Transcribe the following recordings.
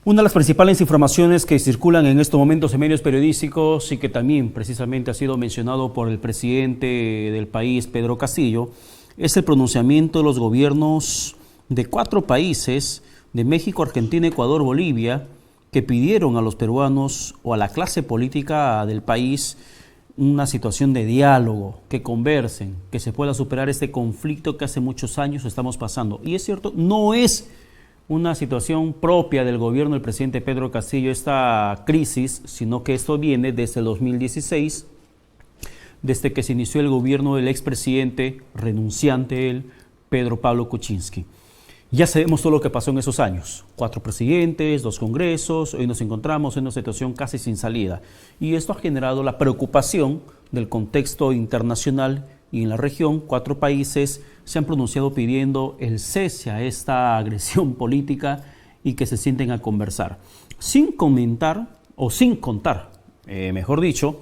Una de las principales informaciones que circulan en estos momentos en medios periodísticos y que también precisamente ha sido mencionado por el presidente del país, Pedro Castillo, es el pronunciamiento de los gobiernos de 4 países, de México, Argentina, Ecuador, Bolivia, que pidieron a los peruanos o a la clase política del país una situación de diálogo, que conversen, que se pueda superar este conflicto que hace muchos años estamos pasando. Y es cierto, no es una situación propia del gobierno del presidente Pedro Castillo, esta crisis, sino que esto viene desde el 2016, desde que se inició el gobierno del expresidente, renunciante él, Pedro Pablo Kuczynski. Ya sabemos todo lo que pasó en esos años. 4 presidentes, 2 congresos, hoy nos encontramos en una situación casi sin salida. Y esto ha generado la preocupación del contexto internacional y en la región. 4 países se han pronunciado pidiendo el cese a esta agresión política y que se sienten a conversar. Sin comentar, o sin contar, mejor dicho,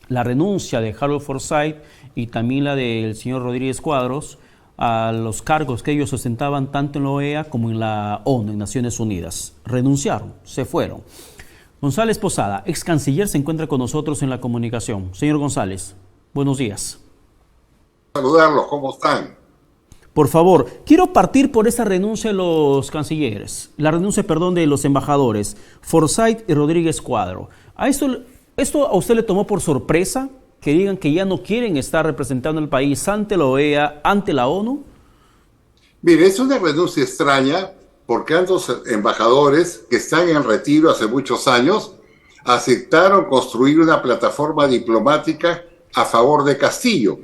la renuncia de Harold Forsyth y también la del señor Rodríguez Cuadros a los cargos que ellos ostentaban tanto en la OEA como en la ONU, en Naciones Unidas. Renunciaron, se fueron. González Posada, ex canciller, se encuentra con nosotros en la comunicación. Señor González, buenos días. Saludarlos, ¿cómo están? Por favor, quiero partir por esa renuncia de los cancilleres, la renuncia, perdón, de los embajadores, Forsyth y Rodríguez Cuadro. ¿Esto a usted le tomó por sorpresa? Que digan que ya no quieren estar representando al país ante la OEA, ante la ONU? Mire, es una renuncia extraña porque ambos embajadores que están en retiro hace muchos años aceptaron construir una plataforma diplomática a favor de Castillo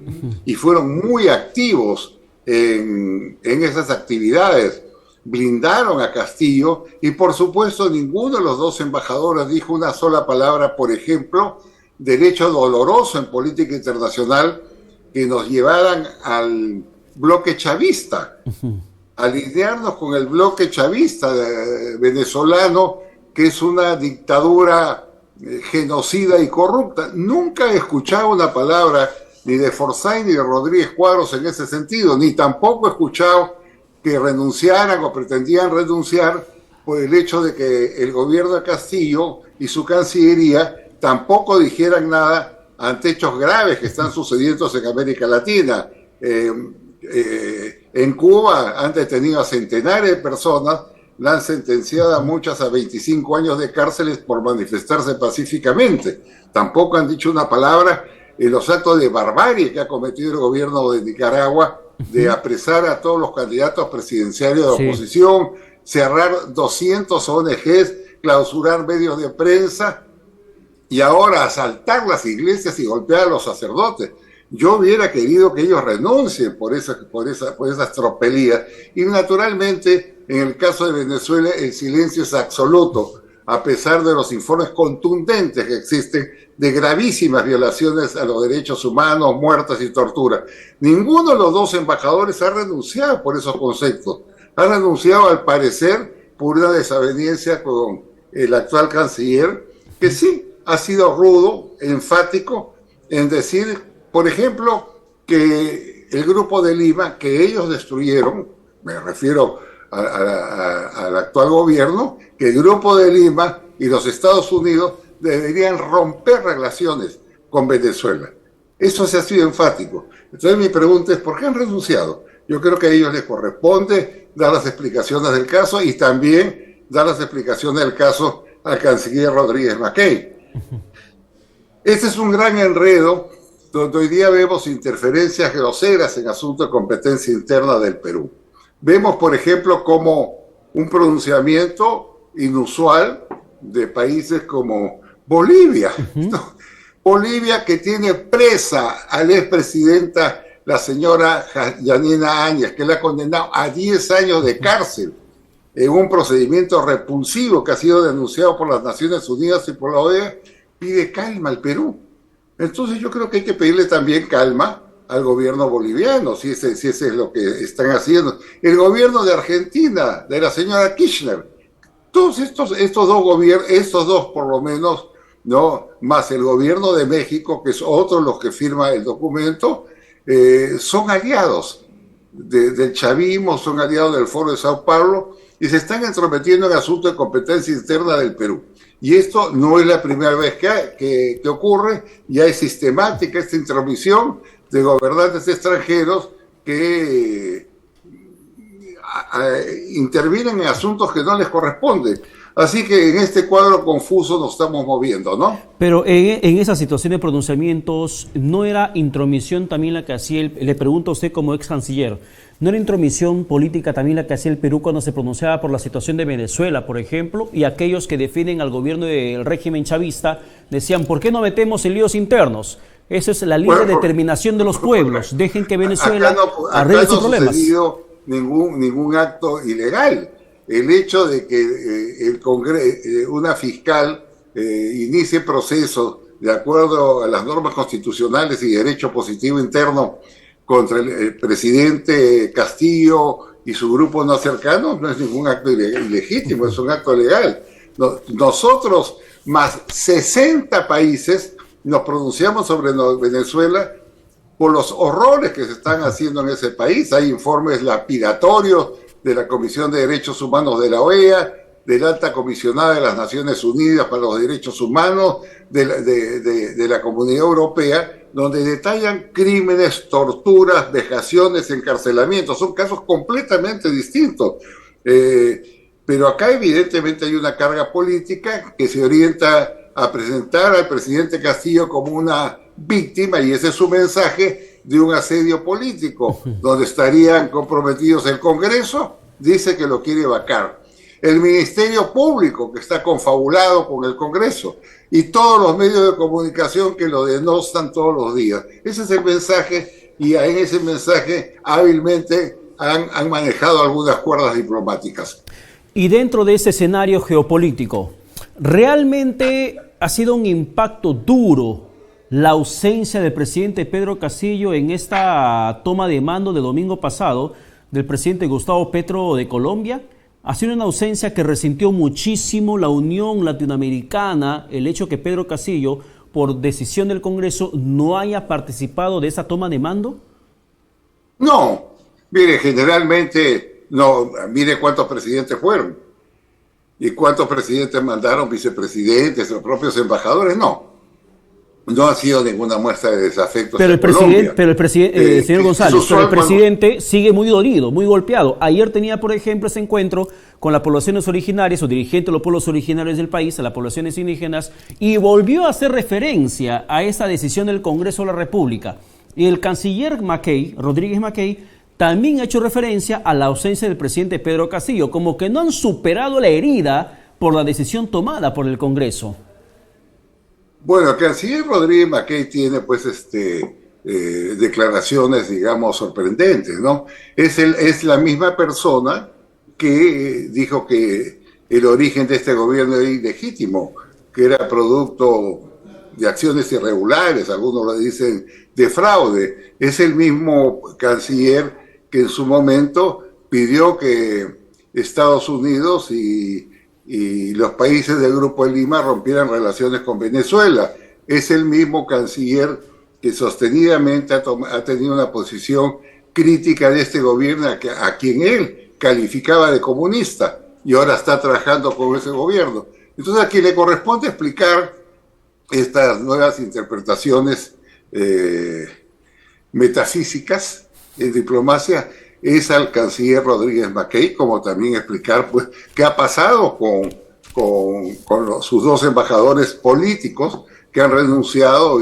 y fueron muy activos en esas actividades. Blindaron a Castillo y por supuesto ninguno de los 2 embajadores dijo una sola palabra, por ejemplo, del hecho doloroso en política internacional que nos llevaran al bloque chavista, alinearnos con el bloque chavista venezolano, que es una dictadura genocida y corrupta. Nunca he escuchado una palabra ni de Forsyth ni de Rodríguez Cuadros en ese sentido, ni tampoco he escuchado que renunciaran o pretendían renunciar por el hecho de que el gobierno de Castillo y su Cancillería tampoco dijeran nada ante hechos graves que están sucediendo en América Latina. En Cuba han detenido a centenares de personas, la han sentenciado a muchas a 25 años de cárceles por manifestarse pacíficamente. Tampoco han dicho una palabra en los actos de barbarie que ha cometido el gobierno de Nicaragua de apresar a todos los candidatos presidenciales de oposición, cerrar 200 ONGs, clausurar medios de prensa y ahora asaltar las iglesias y golpear a los sacerdotes. Yo hubiera querido que ellos renuncien por esas tropelías. Y naturalmente, en el caso de Venezuela, el silencio es absoluto, a pesar de los informes contundentes que existen de gravísimas violaciones a los derechos humanos, muertes y tortura. Ninguno de los 2 embajadores ha renunciado por esos conceptos. Ha renunciado, al parecer, por una desaveniencia con el actual canciller, que sí ha sido rudo, enfático, en decir, por ejemplo, que el Grupo de Lima, que ellos destruyeron, me refiero al actual gobierno, que el Grupo de Lima y los Estados Unidos deberían romper relaciones con Venezuela. Eso se ha sido enfático. Entonces mi pregunta es, ¿por qué han renunciado? Yo creo que a ellos les corresponde dar las explicaciones del caso y también dar las explicaciones del caso al canciller Rodríguez Mackey. Este es un gran enredo donde hoy día vemos interferencias groseras en asuntos de competencia interna del Perú. Vemos, por ejemplo, como un pronunciamiento inusual de países como Bolivia. ¿No? Bolivia, que tiene presa a la expresidenta, la señora Yanina Áñez, que la ha condenado a 10 años de cárcel en un procedimiento repulsivo que ha sido denunciado por las Naciones Unidas y por la OEA, pide calma al Perú. Entonces yo creo que hay que pedirle también calma al gobierno boliviano, si ese es lo que están haciendo. El gobierno de Argentina, de la señora Kirchner, todos estos 2 gobiernos, estos 2 por lo menos, ¿no? Más el gobierno de México, que es otro los que firma el documento, son aliados del chavismo, son aliados del Foro de Sao Paulo y se están entrometiendo en asuntos de competencia interna del Perú. Y esto no es la primera vez que ocurre, ya es sistemática esta intromisión de gobernantes extranjeros que intervienen en asuntos que no les corresponden. Así que en este cuadro confuso nos estamos moviendo, ¿no? Pero en esa situación de pronunciamientos, ¿no era intromisión también la que hacía le pregunto a usted como ex canciller, ¿no era intromisión política también la que hacía el Perú cuando se pronunciaba por la situación de Venezuela, por ejemplo? Y aquellos que defienden al gobierno del régimen chavista decían, ¿por qué no metemos en líos internos? Esa es la libre determinación de los pueblos. Dejen que Venezuela arregle sus problemas. No ha sucedido ningún acto ilegal. El hecho de que una fiscal inicie procesos de acuerdo a las normas constitucionales y derecho positivo interno contra el presidente Castillo y su grupo no cercano no es ningún acto ilegítimo, es un acto legal. Nosotros, más 60 países, nos pronunciamos sobre Venezuela por los horrores que se están haciendo en ese país. Hay informes lapidatorios de la Comisión de Derechos Humanos de la OEA, de la Alta Comisionada de las Naciones Unidas para los Derechos Humanos, de la Comunidad Europea, donde detallan crímenes, torturas, vejaciones, encarcelamientos. Son casos completamente distintos. Pero acá evidentemente hay una carga política que se orienta a presentar al presidente Castillo como una víctima, y ese es su mensaje de un asedio político, donde estarían comprometidos el Congreso, dice que lo quiere vacar. El Ministerio Público, que está confabulado con el Congreso, y todos los medios de comunicación que lo denostan todos los días. Ese es el mensaje, y en ese mensaje hábilmente han manejado algunas cuerdas diplomáticas. Y dentro de ese escenario geopolítico, ¿realmente ha sido un impacto duro la ausencia del presidente Pedro Castillo en esta toma de mando de domingo pasado del presidente Gustavo Petro de Colombia? Ha sido una ausencia que resintió muchísimo la Unión Latinoamericana, el hecho que Pedro Castillo, por decisión del Congreso, no haya participado de esa toma de mando. No, mire, generalmente, no, mire cuántos presidentes fueron y cuántos presidentes mandaron vicepresidentes, los propios embajadores, no ha sido ninguna muestra de desafecto. Pero el presidente, señor González, pero el presidente sigue muy dolido, muy golpeado. Ayer tenía, por ejemplo, ese encuentro con las poblaciones originarias o dirigentes de los pueblos originarios del país, a las poblaciones indígenas, y volvió a hacer referencia a esa decisión del Congreso de la República. Y el canciller Rodríguez Mackey, también ha hecho referencia a la ausencia del presidente Pedro Castillo, como que no han superado la herida por la decisión tomada por el Congreso. Bueno, el canciller Rodríguez Mackey tiene pues declaraciones, digamos, sorprendentes, ¿no? Es la misma persona que dijo que el origen de este gobierno era ilegítimo, que era producto de acciones irregulares, algunos le dicen de fraude. Es el mismo canciller que en su momento pidió que Estados Unidos y los países del Grupo de Lima rompieran relaciones con Venezuela. Es el mismo canciller que sostenidamente ha tenido una posición crítica de este gobierno a quien él calificaba de comunista, y ahora está trabajando con ese gobierno. Entonces, a quien le corresponde explicar estas nuevas interpretaciones metafísicas en diplomacia es al canciller Rodríguez Mackey, como también explicar pues qué ha pasado con sus dos embajadores políticos que han renunciado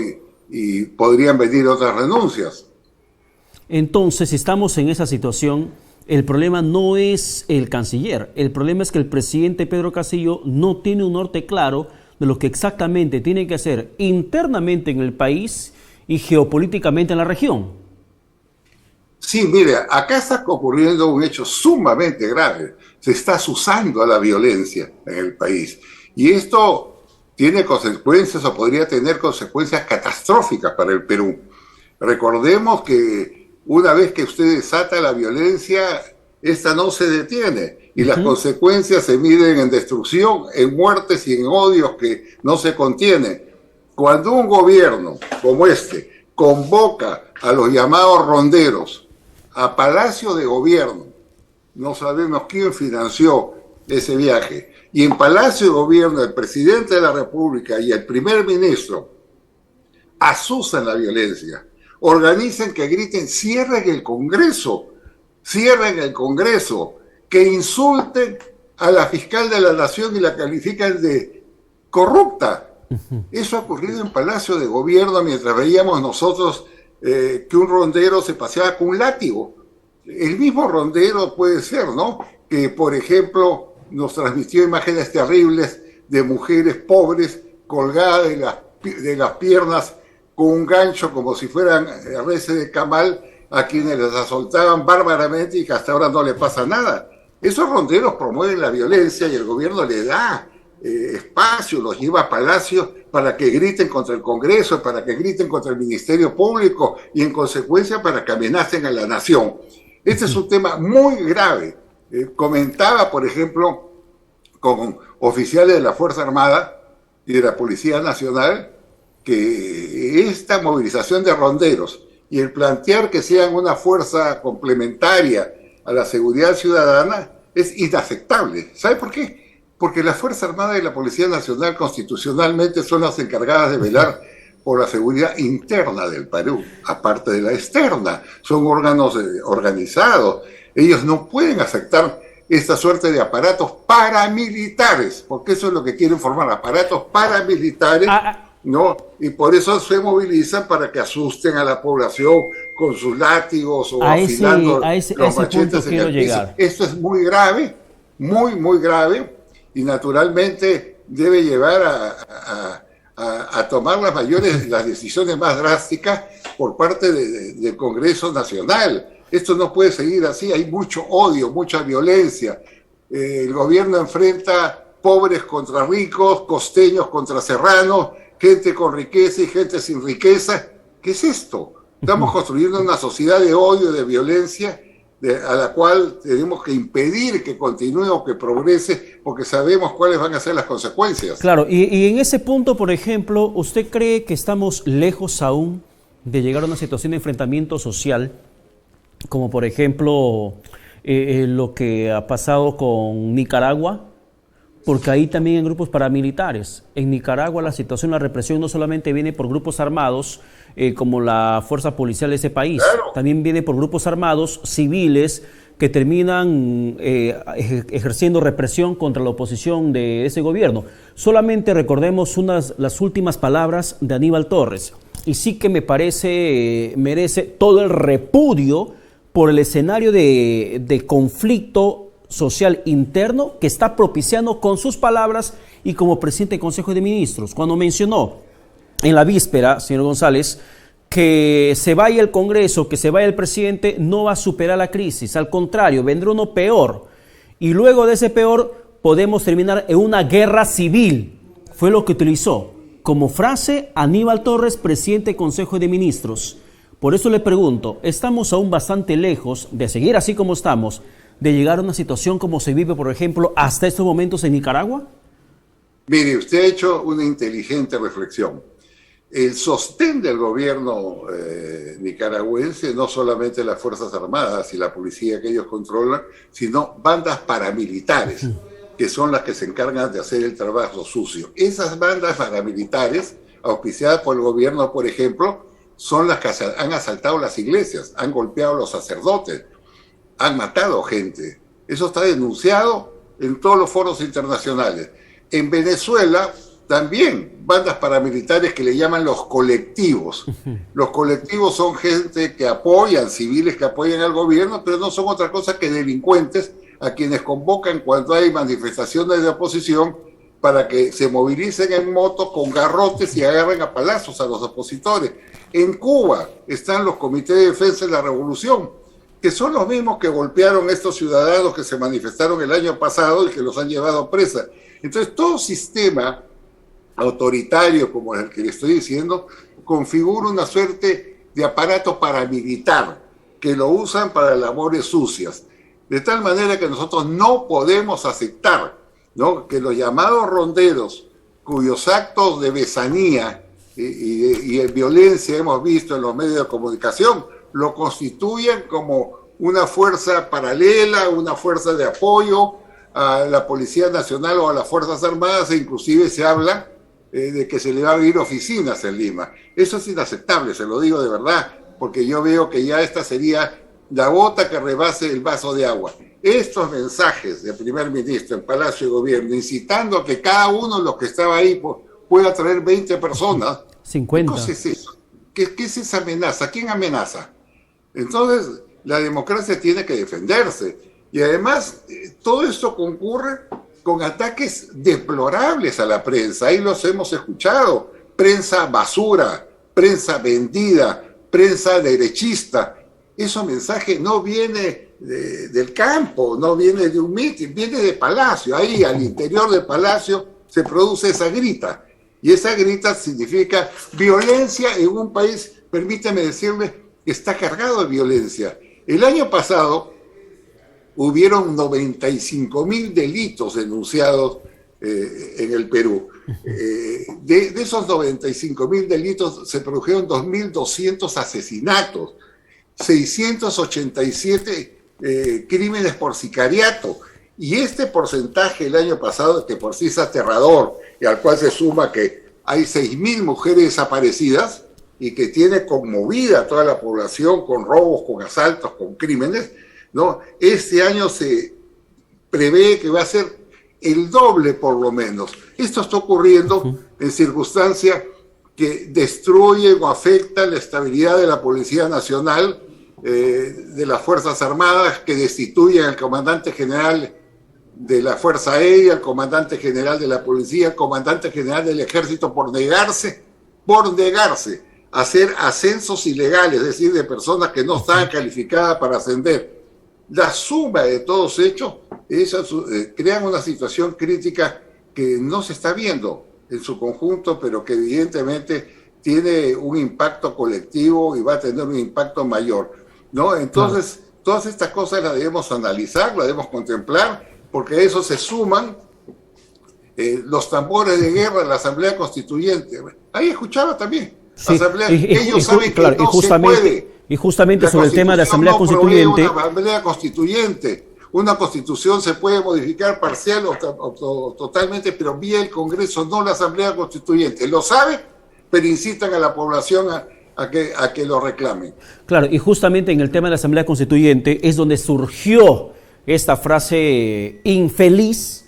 y podrían venir otras renuncias. Entonces, si estamos en esa situación, el problema no es el canciller, el problema es que el presidente Pedro Castillo no tiene un norte claro de lo que exactamente tiene que hacer internamente en el país y geopolíticamente en la región. Sí, mire, acá está ocurriendo un hecho sumamente grave. Se está azuzando a la violencia en el país. Y esto tiene consecuencias o podría tener consecuencias catastróficas para el Perú. Recordemos que una vez que usted desata la violencia, esta no se detiene. Y las consecuencias se miden en destrucción, en muertes y en odios que no se contienen. Cuando un gobierno como este convoca a los llamados ronderos a Palacio de Gobierno no sabemos quién financió ese viaje. Y en Palacio de Gobierno, el presidente de la República y el primer ministro asusan la violencia, organizan que griten, cierren el Congreso, que insulten a la fiscal de la Nación y la califican de corrupta. Eso ha ocurrido en Palacio de Gobierno mientras veíamos nosotros que un rondero se paseaba con un látigo. El mismo rondero puede ser, ¿no? Que, por ejemplo, nos transmitió imágenes terribles de mujeres pobres colgadas de las piernas con un gancho como si fueran reses de camal, a quienes les asaltaban bárbaramente y que hasta ahora no le pasa nada. Esos ronderos promueven la violencia y el gobierno le da espacio, los lleva a Palacio para que griten contra el Congreso, para que griten contra el Ministerio Público y en consecuencia para que amenacen a la nación. Este es un tema muy grave. Comentaba, por ejemplo, con oficiales de la Fuerza Armada y de la Policía Nacional que esta movilización de ronderos y el plantear que sean una fuerza complementaria a la seguridad ciudadana es inaceptable. ¿Sabe por qué? Porque la Fuerza Armada y la Policía Nacional constitucionalmente son las encargadas de velar por la seguridad interna del Perú, aparte de la externa. Son órganos organizados. Ellos no pueden aceptar esta suerte de aparatos paramilitares, porque eso es lo que quieren formar, aparatos paramilitares, ¿no? Y por eso se movilizan para que asusten a la población con sus látigos o afilando los machetes en el piso. Esto es muy grave, muy grave, y naturalmente debe llevar a tomar las decisiones más drásticas por parte del Congreso Nacional. Esto no puede seguir así, hay mucho odio, mucha violencia. El gobierno enfrenta pobres contra ricos, costeños contra serranos, gente con riqueza y gente sin riqueza. ¿Qué es esto? Estamos construyendo una sociedad de odio, de violencia, a la cual tenemos que impedir que continúe o que progrese, porque sabemos cuáles van a ser las consecuencias. Claro, y en ese punto, por ejemplo, ¿usted cree que estamos lejos aún de llegar a una situación de enfrentamiento social, como por ejemplo lo que ha pasado con Nicaragua? Porque ahí también hay grupos paramilitares. En Nicaragua la situación, la represión no solamente viene por grupos armados como la fuerza policial de ese país, claro, también viene por grupos armados civiles que terminan ejerciendo represión contra la oposición de ese gobierno. Solamente recordemos las últimas palabras de Aníbal Torres, y sí que me parece merece todo el repudio por el escenario de conflicto social interno que está propiciando con sus palabras y como presidente del Consejo de Ministros, cuando mencionó en la víspera, señor González, que se vaya el Congreso, que se vaya el presidente, no va a superar la crisis, al contrario, vendrá uno peor, y luego de ese peor podemos terminar en una guerra civil. Fue lo que utilizó como frase Aníbal Torres, presidente del Consejo de Ministros. Por eso le pregunto, ¿estamos aún bastante lejos de seguir así como estamos, de llegar a una situación como se vive, por ejemplo, hasta estos momentos en Nicaragua? Mire, usted ha hecho una inteligente reflexión. El sostén del gobierno nicaragüense, no solamente las Fuerzas Armadas y la policía que ellos controlan, sino bandas paramilitares, que son las que se encargan de hacer el trabajo sucio. Esas bandas paramilitares, auspiciadas por el gobierno, por ejemplo, son las que han asaltado las iglesias, han golpeado a los sacerdotes, han matado gente. Eso está denunciado en todos los foros internacionales. En Venezuela también bandas paramilitares que le llaman los colectivos. Los colectivos son gente que apoyan, civiles que apoyan al gobierno, pero no son otra cosa que delincuentes a quienes convocan cuando hay manifestaciones de oposición para que se movilicen en moto con garrotes y agarren a palazos a los opositores. En Cuba están los comités de defensa de la revolución, que son los mismos que golpearon a estos ciudadanos que se manifestaron el año pasado y que los han llevado presa. Entonces, todo sistema autoritario, como el que le estoy diciendo, configura una suerte de aparato paramilitar que lo usan para labores sucias. De tal manera que nosotros no podemos aceptar, ¿no?, que los llamados ronderos, cuyos actos de besanía y de violencia hemos visto en los medios de comunicación, lo constituyen como una fuerza paralela, una fuerza de apoyo a la Policía Nacional o a las Fuerzas Armadas, e inclusive se habla de que se le va a abrir oficinas en Lima. Eso es inaceptable, se lo digo de verdad, porque yo veo que ya esta sería la gota que rebase el vaso de agua. Estos mensajes del primer ministro en Palacio de Gobierno, incitando a que cada uno de los que estaba ahí pueda traer 20 personas. 50. ¿Qué cosa es eso? ¿Qué es esa amenaza? ¿Quién amenaza? Entonces, la democracia tiene que defenderse. Y además, todo esto concurre con ataques deplorables a la prensa. Ahí los hemos escuchado. Prensa basura, prensa vendida, prensa derechista. Ese mensaje no viene del campo, no viene de un mitin, viene de Palacio. Ahí, al interior del Palacio, se produce esa grita. Y esa grita significa violencia en un país, permítame decirle, que está cargado de violencia. El año pasado hubieron 95.000 delitos denunciados en el Perú. De esos 95.000 delitos se produjeron 2.200 asesinatos, 687 crímenes por sicariato. Y este porcentaje el año pasado, que por sí es aterrador, y al cual se suma que hay 6.000 mujeres desaparecidas y que tiene conmovida a toda la población con robos, con asaltos, con crímenes, ¿no? Este año se prevé que va a ser el doble por lo menos. Esto está ocurriendo en circunstancias que destruyen o afectan la estabilidad de la Policía Nacional, de las Fuerzas Armadas, que destituyen al comandante general de la Fuerza Aérea, al comandante general de la Policía, al comandante general del Ejército por negarse a hacer ascensos ilegales, es decir, de personas que no estaban calificadas para ascender. La suma de todos hechos crean una situación crítica que no se está viendo en su conjunto, pero que evidentemente tiene un impacto colectivo y va a tener un impacto mayor, ¿no? Entonces, todas estas cosas las debemos analizar, las debemos contemplar, porque a eso se suman los tambores de guerra de la Asamblea Constituyente. Ahí escuchaba también. Sí, Asamblea, ellos saben que no se puede. Y justamente sobre el tema de la Asamblea Constituyente. Una Asamblea Constituyente. Una Constitución se puede modificar parcial o totalmente, pero vía el Congreso, no la Asamblea Constituyente. Lo sabe, pero incitan a la población a que lo reclamen. Claro, y justamente en el tema de la Asamblea Constituyente es donde surgió esta frase infeliz,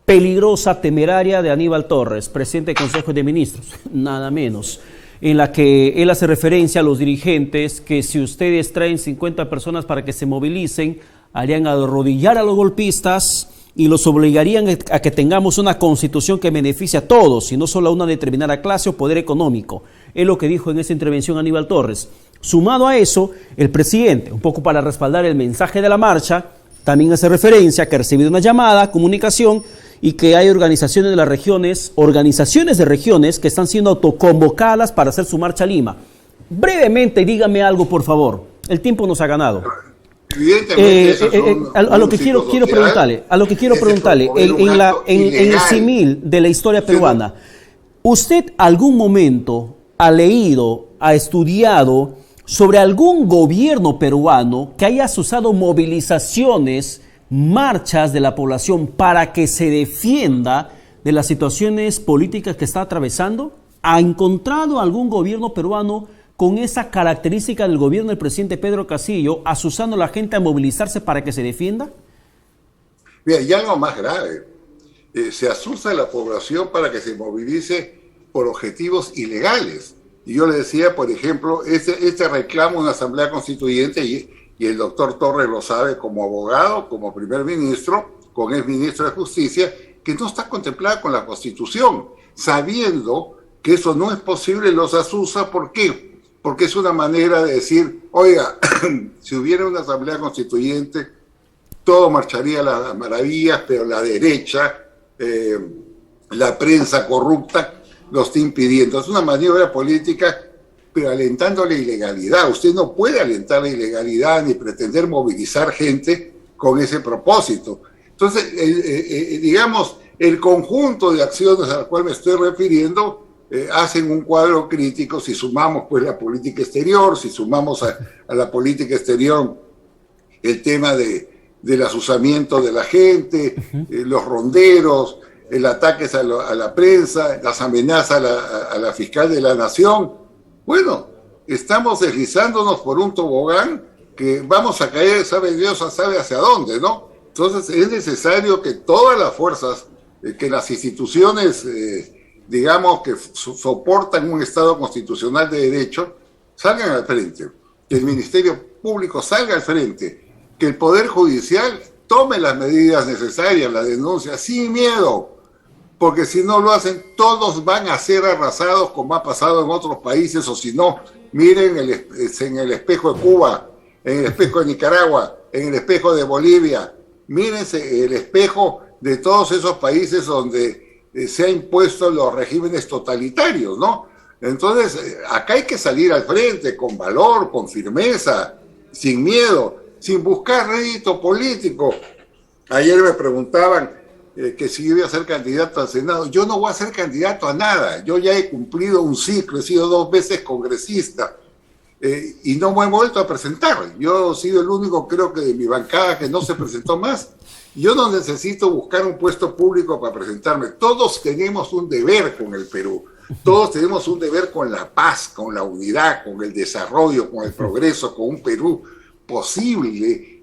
peligrosa, temeraria de Aníbal Torres, presidente del Consejo de Ministros, nada menos, en la que él hace referencia a los dirigentes que si ustedes traen 50 personas para que se movilicen, harían arrodillar a los golpistas y los obligarían a que tengamos una constitución que beneficie a todos y no solo a una determinada clase o poder económico. Es lo que dijo en esa intervención Aníbal Torres. Sumado a eso, el presidente, un poco para respaldar el mensaje de la marcha, también hace referencia a que ha recibido una llamada, comunicación, y que hay organizaciones de regiones que están siendo autoconvocadas para hacer su marcha a Lima. Brevemente, dígame algo, por favor. El tiempo nos ha ganado. A lo que quiero preguntarle, en el símil de la historia peruana, ¿usted algún momento ha leído, ha estudiado sobre algún gobierno peruano que haya usado movilizaciones, marchas de la población para que se defienda de las situaciones políticas que está atravesando? ¿Ha encontrado algún gobierno peruano con esa característica del gobierno del presidente Pedro Castillo, asusando a la gente a movilizarse para que se defienda? Mira, y algo más grave, se asusta a la población para que se movilice por objetivos ilegales. Y yo le decía, por ejemplo, este reclamo de una Asamblea Constituyente, y el doctor Torres lo sabe como abogado, como primer ministro, como exministro de Justicia, que no está contemplada con la Constitución, sabiendo que eso no es posible, los asusa. ¿Por qué? Porque es una manera de decir, oiga, si hubiera una Asamblea Constituyente, todo marcharía a las maravillas, pero la derecha, la prensa corrupta, lo está impidiendo. Es una maniobra política, pero alentando la ilegalidad. Usted no puede alentar la ilegalidad ni pretender movilizar gente con ese propósito. Entonces, digamos, el conjunto de acciones al cual me estoy refiriendo hacen un cuadro crítico. Si sumamos pues la política exterior, si sumamos a la política exterior el tema del asusamiento de la gente, los ronderos, el ataque a la prensa, las amenazas a la fiscal de la nación. Bueno, estamos deslizándonos por un tobogán que vamos a caer, sabe Dios, sabe hacia dónde, ¿no? Entonces es necesario que todas las fuerzas, que las instituciones, digamos, que soportan un Estado constitucional de derecho, salgan al frente, que el Ministerio Público salga al frente, que el Poder Judicial tome las medidas necesarias, la denuncia, sin miedo, porque si no lo hacen, todos van a ser arrasados como ha pasado en otros países, o si no, miren en el espejo de Cuba, en el espejo de Nicaragua, en el espejo de Bolivia, mírense el espejo de todos esos países donde se han impuesto los regímenes totalitarios, ¿no? Entonces, acá hay que salir al frente con valor, con firmeza, sin miedo, sin buscar rédito político. Ayer me preguntaban que si yo iba a ser candidato al Senado. Yo no voy a ser candidato a nada. Yo ya he cumplido un ciclo, he sido 2 veces congresista y no me he vuelto a presentar. Yo he sido el único, creo que de mi bancada, que no se presentó más. Yo no necesito buscar un puesto público para presentarme. Todos tenemos un deber con el Perú. Todos tenemos un deber con la paz, con la unidad, con el desarrollo, con el progreso, con un Perú posible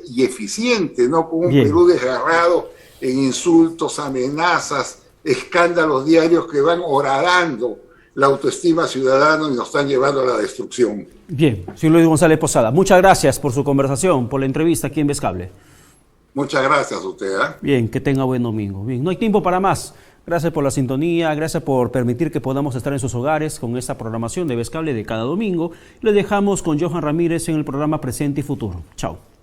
y eficiente, no con un Perú desgarrado en insultos, amenazas, escándalos diarios que van horadando la autoestima ciudadana y nos están llevando a la destrucción. Bien, señor Luis González Posada, muchas gracias por su conversación, por la entrevista aquí en Vez-Cable. Muchas gracias a usted. Bien, que tenga buen domingo. Bien, no hay tiempo para más. Gracias por la sintonía, gracias por permitir que podamos estar en sus hogares con esta programación de Vez-Cable de cada domingo. Les dejamos con Johan Ramírez en el programa Presente y Futuro. Chao.